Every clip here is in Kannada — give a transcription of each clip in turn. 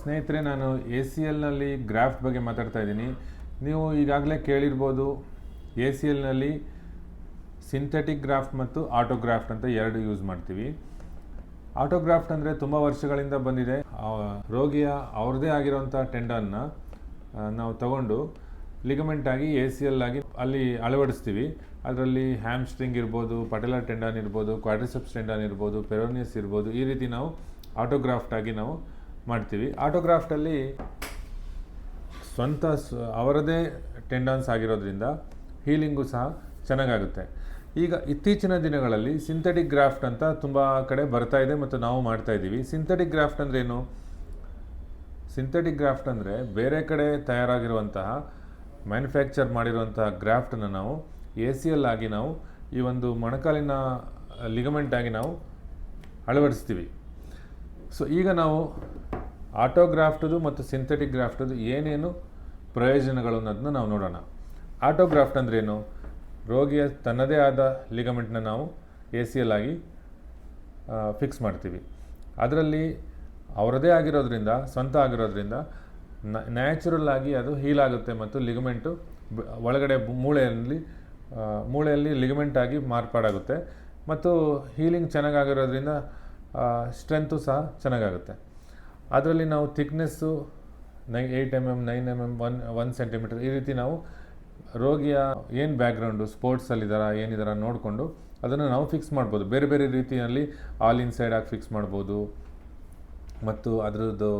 ಸ್ನೇಹಿತರೆ, ನಾನು ACLನಲ್ಲಿ ಗ್ರಾಫ್ಟ್ ಬಗ್ಗೆ ಮಾತಾಡ್ತಾ ಇದ್ದೀನಿ. ನೀವು ಈಗಾಗಲೇ ಕೇಳಿರ್ಬೋದು, ACLನಲ್ಲಿ ಸಿಂಥೆಟಿಕ್ ಗ್ರಾಫ್ಟ್ ಮತ್ತು ಆಟೋಗ್ರಾಫ್ಟ್ ಅಂತ ಎರಡು ಯೂಸ್ ಮಾಡ್ತೀವಿ. ಆಟೋಗ್ರಾಫ್ಟ್ ಅಂದರೆ ತುಂಬ ವರ್ಷಗಳಿಂದ ಬಂದಿದೆ. ರೋಗಿಯ ಅವ್ರದ್ದೇ ಆಗಿರೋಂಥ ಟೆಂಡನ್ನ ನಾವು ತಗೊಂಡು ಲಿಗಮೆಂಟ್ ಆಗಿ ACL ಆಗಿ ಅಲ್ಲಿ ಅಳವಡಿಸ್ತೀವಿ. ಅದರಲ್ಲಿ ಹ್ಯಾಮ್ಸ್ಟ್ರಿಂಗ್ ಇರ್ಬೋದು, ಪಟೆಲರ್ ಟೆಂಡನ್ ಇರ್ಬೋದು, ಕ್ವಾಡ್ರಿಸೆಪ್ಸ್ ಟೆಂಡನ್ ಇರ್ಬೋದು, ಪೆರೋನಿಯಸ್ ಇರ್ಬೋದು. ಈ ರೀತಿ ನಾವು ಆಟೋಗ್ರಾಫ್ಟ್ ಆಗಿ ನಾವು ಮಾಡ್ತೀವಿ. ಆಟೋಗ್ರಾಫ್ಟಲ್ಲಿ ಸ್ವಂತ ಅವರದೇ ಟೆಂಡನ್ಸ್ ಆಗಿರೋದ್ರಿಂದ ಹೀಲಿಂಗು ಸಹ ಚೆನ್ನಾಗಾಗುತ್ತೆ. ಈಗ ಇತ್ತೀಚಿನ ದಿನಗಳಲ್ಲಿ ಸಿಂಥೆಟಿಕ್ ಗ್ರಾಫ್ಟ್ ಅಂತ ತುಂಬ ಕಡೆ ಬರ್ತಾ ಇದೆ ಮತ್ತು ನಾವು ಮಾಡ್ತಾ ಇದ್ದೀವಿ. ಸಿಂಥೆಟಿಕ್ ಗ್ರಾಫ್ಟ್ ಅಂದರೆ ಏನು? ಸಿಂಥೆಟಿಕ್ ಗ್ರಾಫ್ಟ್ ಅಂದರೆ ಬೇರೆ ಕಡೆ ತಯಾರಾಗಿರುವಂತಹ ಮ್ಯಾನುಫ್ಯಾಕ್ಚರ್ ಮಾಡಿರುವಂತಹ ಗ್ರಾಫ್ಟನ್ನು ನಾವು ACL ಆಗಿ ನಾವು ಈ ಒಂದು ಮೊಣಕಾಲಿನ ಲಿಗಮೆಂಟ್ ಆಗಿ ನಾವು ಅಳವಡಿಸ್ತೀವಿ. ಸೊ ಈಗ ನಾವು ಆಟೋಗ್ರಾಫ್ಟದು ಮತ್ತು ಸಿಂಥೆಟಿಕ್ ಗ್ರಾಫ್ಟದು ಏನೇನು ಪ್ರಯೋಜನಗಳು ಅನ್ನೋದನ್ನ ನಾವು ನೋಡೋಣ. ಆಟೋಗ್ರಾಫ್ಟ್ ಅಂದ್ರೇನು? ರೋಗಿಯ ತನ್ನದೇ ಆದ ಲಿಗಮೆಂಟ್ನ ನಾವು ACL ಆಗಿ ಫಿಕ್ಸ್ ಮಾಡ್ತೀವಿ. ಅದರಲ್ಲಿ ಅವರದೇ ಆಗಿರೋದ್ರಿಂದ, ಸ್ವಂತ ಆಗಿರೋದ್ರಿಂದ ನ್ಯಾಚುರಲ್ ಆಗಿ ಅದು ಹೀಲ್ ಆಗುತ್ತೆ ಮತ್ತು ಲಿಗಮೆಂಟು ಒಳಗಡೆ ಮೂಳೆಯಲ್ಲಿ ಲಿಗಮೆಂಟ್ ಆಗಿ ಮಾರ್ಪಾಡಾಗುತ್ತೆ ಮತ್ತು ಹೀಲಿಂಗ್ ಚೆನ್ನಾಗಾಗಿರೋದ್ರಿಂದ ಸ್ಟ್ರೆಂತು ಸಹ ಚೆನ್ನಾಗಾಗುತ್ತೆ. ಅದರಲ್ಲಿ ನಾವು ಥಿಕ್ನೆಸ್ಸು 8 mm, 9 mm, 1 cm ಈ ರೀತಿ ನಾವು ರೋಗಿಯ ಏನು ಬ್ಯಾಕ್ಗ್ರೌಂಡು, ಸ್ಪೋರ್ಟ್ಸಲ್ಲಿದ್ದಾರಾ ಏನಿದಾರ ನೋಡಿಕೊಂಡು ಅದನ್ನು ನಾವು ಫಿಕ್ಸ್ ಮಾಡ್ಬೋದು. ಬೇರೆ ಬೇರೆ ರೀತಿಯಲ್ಲಿ ಆಲ್ ಇನ್ಸೈಡ್ ಆಗಿ ಫಿಕ್ಸ್ ಮಾಡ್ಬೋದು ಮತ್ತು ಅದರದ್ದು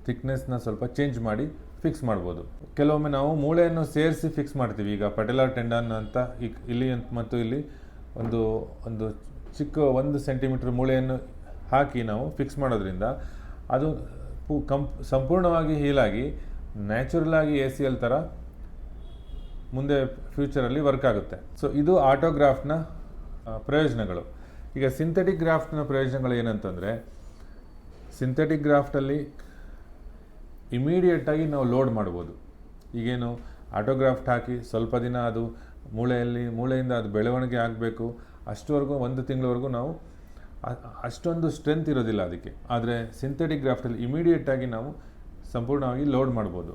ಥಿಕ್ನೆಸ್ನ ಸ್ವಲ್ಪ ಚೇಂಜ್ ಮಾಡಿ ಫಿಕ್ಸ್ ಮಾಡ್ಬೋದು. ಕೆಲವೊಮ್ಮೆ ನಾವು ಮೂಳೆಯನ್ನು ಸೇರಿಸಿ ಫಿಕ್ಸ್ ಮಾಡ್ತೀವಿ. ಈಗ ಪಟೆಲರ್ ಟೆಂಡನ್ ಅಂತ ಇಲ್ಲಿ ಮತ್ತು ಇಲ್ಲಿ ಒಂದು ಚಿಕ್ಕ 1 ಸೆಂಟಿಮೀಟರ್ ಮೂಳೆಯನ್ನು ಹಾಕಿ ನಾವು ಫಿಕ್ಸ್ ಮಾಡೋದ್ರಿಂದ ಅದು ಸಂಪೂರ್ಣವಾಗಿ ಹೀಲಾಗಿ ನ್ಯಾಚುರಲ್ ಆಗಿ ACL ಥರ ಮುಂದೆ ಫ್ಯೂಚರಲ್ಲಿ ವರ್ಕ್ ಆಗುತ್ತೆ. ಸೊ ಇದು ಆಟೋಗ್ರಾಫ್ಟ್ನ ಪ್ರಯೋಜನಗಳು. ಈಗ ಸಿಂಥೆಟಿಕ್ ಗ್ರಾಫ್ಟ್ನ ಪ್ರಯೋಜನಗಳು ಏನಂತಂದರೆ, ಸಿಂಥೆಟಿಕ್ ಗ್ರಾಫ್ಟಲ್ಲಿ ಇಮಿಡಿಯೇಟಾಗಿ ನಾವು ಲೋಡ್ ಮಾಡ್ಬೋದು. ಈಗೇನು ಆಟೋಗ್ರಾಫ್ಟ್ ಹಾಕಿ ಸ್ವಲ್ಪ ದಿನ ಅದು ಮೂಳೆಯಿಂದ ಅದು ಬೆಳವಣಿಗೆ ಆಗಬೇಕು, ಅಷ್ಟುವರೆಗೂ 1 ತಿಂಗಳವರೆಗೂ ನಾವು ಅಷ್ಟೊಂದು ಸ್ಟ್ರೆಂತ್ ಇರೋದಿಲ್ಲ ಅದಕ್ಕೆ. ಆದರೆ ಸಿಂಥೆಟಿಕ್ ಗ್ರಾಫ್ಟಲ್ಲಿ ಇಮಿಡಿಯೇಟಾಗಿ ನಾವು ಸಂಪೂರ್ಣವಾಗಿ ಲೋಡ್ ಮಾಡ್ಬೋದು.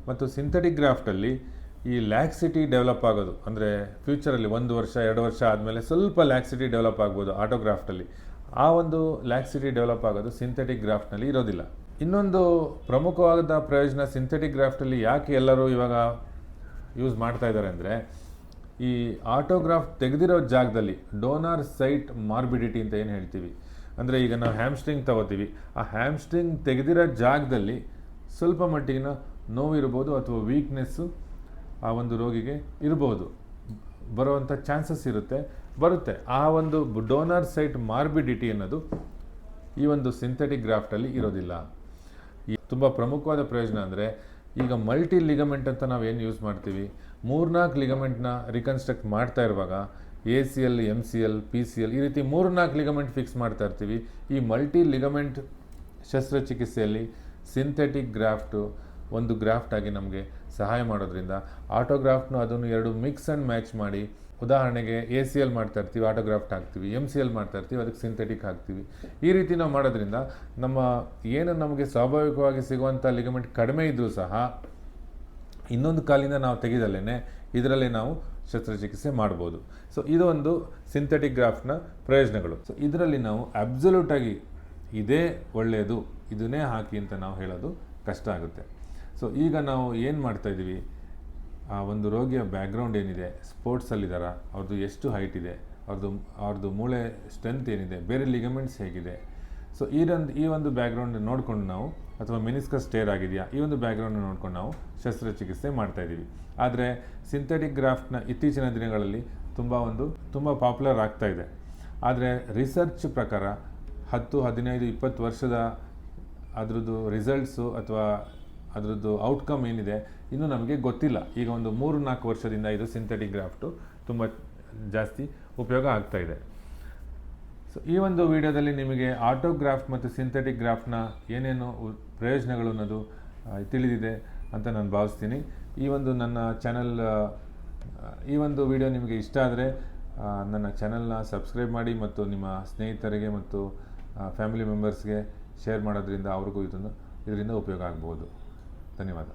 ಮತ್ತು ಸಿಂಥೆಟಿಕ್ ಗ್ರಾಫ್ಟಲ್ಲಿ ಈ ಲ್ಯಾಕ್ಸಿಟಿ ಡೆವಲಪ್ ಆಗೋದು ಅಂದರೆ ಫ್ಯೂಚರಲ್ಲಿ 1 ವರ್ಷ 2 ವರ್ಷ ಆದಮೇಲೆ ಸ್ವಲ್ಪ ಲ್ಯಾಕ್ಸಿಟಿ ಡೆವಲಪ್ ಆಗ್ಬೋದು ಆಟೋಗ್ರಾಫ್ಟಲ್ಲಿ. ಆ ಒಂದು ಲ್ಯಾಕ್ಸಿಟಿ ಡೆವಲಪ್ ಆಗೋದು ಸಿಂಥೆಟಿಕ್ ಗ್ರಾಫ್ಟ್ನಲ್ಲಿ ಇರೋದಿಲ್ಲ. ಇನ್ನೊಂದು ಪ್ರಮುಖವಾದ ಪ್ರಯೋಜನ ಸಿಂಥೆಟಿಕ್ ಗ್ರಾಫ್ಟಲ್ಲಿ ಯಾಕೆ ಎಲ್ಲರೂ ಇವಾಗ ಯೂಸ್ ಮಾಡ್ತಾ ಇದ್ದಾರೆ ಅಂದರೆ, ಈ ಆಟೋಗ್ರಾಫ್ಟ್ ತೆಗೆದಿರೋ ಜಾಗದಲ್ಲಿ ಡೋನರ್ ಸೈಟ್ ಮಾರ್ಬಿಡಿಟಿ ಅಂತ ಏನು ಹೇಳ್ತೀವಿ, ಅಂದರೆ ಈಗ ನಾವು ಹ್ಯಾಮ್ಸ್ಟ್ರಿಂಗ್ ತಗೋತೀವಿ, ಆ ಹ್ಯಾಮ್ಸ್ಟ್ರಿಂಗ್ ತೆಗೆದಿರೋ ಜಾಗದಲ್ಲಿ ಸ್ವಲ್ಪ ಮಟ್ಟಿಗಿನ ನೋವಿರ್ಬೋದು ಅಥವಾ ವೀಕ್ನೆಸ್ಸು ಆ ಒಂದು ರೋಗಿಗೆ ಇರ್ಬೋದು, ಬರುವಂಥ ಚಾನ್ಸಸ್ ಬರುತ್ತೆ. ಆ ಒಂದು ಡೋನರ್ ಸೈಟ್ ಮಾರ್ಬಿಡಿಟಿ ಅನ್ನೋದು ಈ ಒಂದು ಸಿಂಥೆಟಿಕ್ ಗ್ರಾಫ್ಟಲ್ಲಿ ಇರೋದಿಲ್ಲ. ತುಂಬ ಪ್ರಮುಖವಾದ ಪ್ರಯೋಜನ ಅಂದರೆ, ಈಗ ಮಲ್ಟಿ ಲಿಗಮೆಂಟ್ ಅಂತ ನಾವೇನು ಯೂಸ್ ಮಾಡ್ತೀವಿ, 3-4 ಲಿಗಮೆಂಟ್ನ ರಿಕನ್ಸ್ಟ್ರಕ್ಟ್ ಮಾಡ್ತಾ ಇರುವಾಗ ACL, MCL, PCL ಈ ರೀತಿ 3-4 ಲಿಗಮೆಂಟ್ ಫಿಕ್ಸ್ ಮಾಡ್ತಾ ಇರ್ತೀವಿ. ಈ ಮಲ್ಟಿ ಲಿಗಮೆಂಟ್ ಶಸ್ತ್ರಚಿಕಿತ್ಸೆಯಲ್ಲಿ ಸಿಂಥೆಟಿಕ್ ಗ್ರಾಫ್ಟು ಒಂದು ಗ್ರಾಫ್ಟ್ ಆಗಿ ನಮಗೆ ಸಹಾಯ ಮಾಡೋದ್ರಿಂದ ಆಟೋಗ್ರಾಫ್ಟ್ನು ಅದನ್ನು 2 ಮಿಕ್ಸ್ ಆ್ಯಂಡ್ ಮ್ಯಾಚ್ ಮಾಡಿ, ಉದಾಹರಣೆಗೆ ACL ಮಾಡ್ತಾ ಇರ್ತೀವಿ, ಆಟೋಗ್ರಾಫ್ಟ್ ಹಾಕ್ತೀವಿ, MCL ಮಾಡ್ತಾ ಇರ್ತೀವಿ, ಅದಕ್ಕೆ ಸಿಂಥೆಟಿಕ್ ಹಾಕ್ತೀವಿ. ಈ ರೀತಿ ನಾವು ಮಾಡೋದ್ರಿಂದ ನಮಗೆ ಸ್ವಾಭಾವಿಕವಾಗಿ ಸಿಗುವಂಥ ಲಿಗಮೆಂಟ್ ಕಡಿಮೆ ಇದ್ದರೂ ಸಹ ಇನ್ನೊಂದು ಕಾಲಿಂದ ನಾವು ತೆಗೆದಲ್ಲೇ ಇದರಲ್ಲಿ ನಾವು ಶಸ್ತ್ರಚಿಕಿತ್ಸೆ ಮಾಡ್ಬೋದು. ಸೊ ಇದು ಒಂದು ಸಿಂಥೆಟಿಕ್ ಗ್ರಾಫ್ಟ್ನ ಪ್ರಯೋಜನಗಳು. ಸೊ ಇದರಲ್ಲಿ ನಾವು ಅಬ್ಸಲ್ಯೂಟಾಗಿ ಇದೇ ಒಳ್ಳೆಯದು, ಇದನ್ನೇ ಹಾಕಿ ಅಂತ ನಾವು ಹೇಳೋದು ಕಷ್ಟ ಆಗುತ್ತೆ. ಸೊ ಈಗ ನಾವು ಏನು ಮಾಡ್ತಾಯಿದ್ದೀವಿ, ಆ ಒಂದು ರೋಗಿಯ ಬ್ಯಾಕ್ಗ್ರೌಂಡ್ ಏನಿದೆ, ಸ್ಪೋರ್ಟ್ಸಲ್ಲಿದ್ದಾರಾ, ಅವ್ರದ್ದು ಎಷ್ಟು ಹೈಟ್ ಇದೆ, ಅವ್ರದ್ದು ಮೂಳೆ ಸ್ಟ್ರೆಂತ್ ಏನಿದೆ, ಬೇರೆ ಲಿಗಮೆಂಟ್ಸ್ ಹೇಗಿದೆ, ಸೊ ಈ ಒಂದು ಬ್ಯಾಕ್ಗ್ರೌಂಡ್ ನೋಡಿಕೊಂಡು ನಾವು, ಅಥವಾ ಮೆನಿಸ್ಕಸ್ ಟೇರ್ ಆಗಿದೆಯಾ, ಈ ಒಂದು ಬ್ಯಾಕ್ಗ್ರೌಂಡ್ ನೋಡ್ಕೊಂಡು ನಾವು ಶಸ್ತ್ರಚಿಕಿತ್ಸೆ ಮಾಡ್ತಾಯಿದ್ದೀವಿ. ಆದರೆ ಸಿಂಥೆಟಿಕ್ ಗ್ರಾಫ್ಟ್ನ ಇತ್ತೀಚಿನ ದಿನಗಳಲ್ಲಿ ತುಂಬ ಪಾಪ್ಯುಲರ್ ಆಗ್ತಾ ಇದೆ. ಆದರೆ ರಿಸರ್ಚ್ ಪ್ರಕಾರ 10, 15, 20 ವರ್ಷದ ಅದರದ್ದು ರಿಸಲ್ಟ್ಸು ಅಥವಾ ಅದರದ್ದು ಔಟ್ಕಮ್ ಏನಿದೆ ಇನ್ನೂ ನಮಗೆ ಗೊತ್ತಿಲ್ಲ. ಈಗ ಒಂದು 3-4 ವರ್ಷದಿಂದ ಇದು ಸಿಂಥೆಟಿಕ್ ಗ್ರಾಫ್ಟು ತುಂಬ ಜಾಸ್ತಿ ಉಪಯೋಗ ಆಗ್ತಾ ಇದೆ. ಸೊ ಈ ಒಂದು ವಿಡಿಯೋದಲ್ಲಿ ನಿಮಗೆ ಆಟೋಗ್ರಾಫ್ಟ್ ಮತ್ತು ಸಿಂಥೆಟಿಕ್ ಗ್ರಾಫ್ಟ್ನ ಏನೇನು ಪ್ರಯೋಜನಗಳು ಅನ್ನೋದು ತಿಳಿದಿದೆ ಅಂತ ನಾನು ಭಾವಿಸ್ತೀನಿ. ಈ ಒಂದು ವಿಡಿಯೋ ನಿಮಗೆ ಇಷ್ಟ ಆದರೆ ನನ್ನ ಚಾನಲ್ನ ಸಬ್ಸ್ಕ್ರೈಬ್ ಮಾಡಿ ಮತ್ತು ನಿಮ್ಮ ಸ್ನೇಹಿತರಿಗೆ ಮತ್ತು ಫ್ಯಾಮಿಲಿ ಮೆಂಬರ್ಸ್ಗೆ ಶೇರ್ ಮಾಡೋದ್ರಿಂದ ಅವ್ರಿಗೂ ಇದನ್ನು ಇದರಿಂದ ಉಪಯೋಗ ಆಗ್ಬೋದು. ಧನ್ಯವಾದ.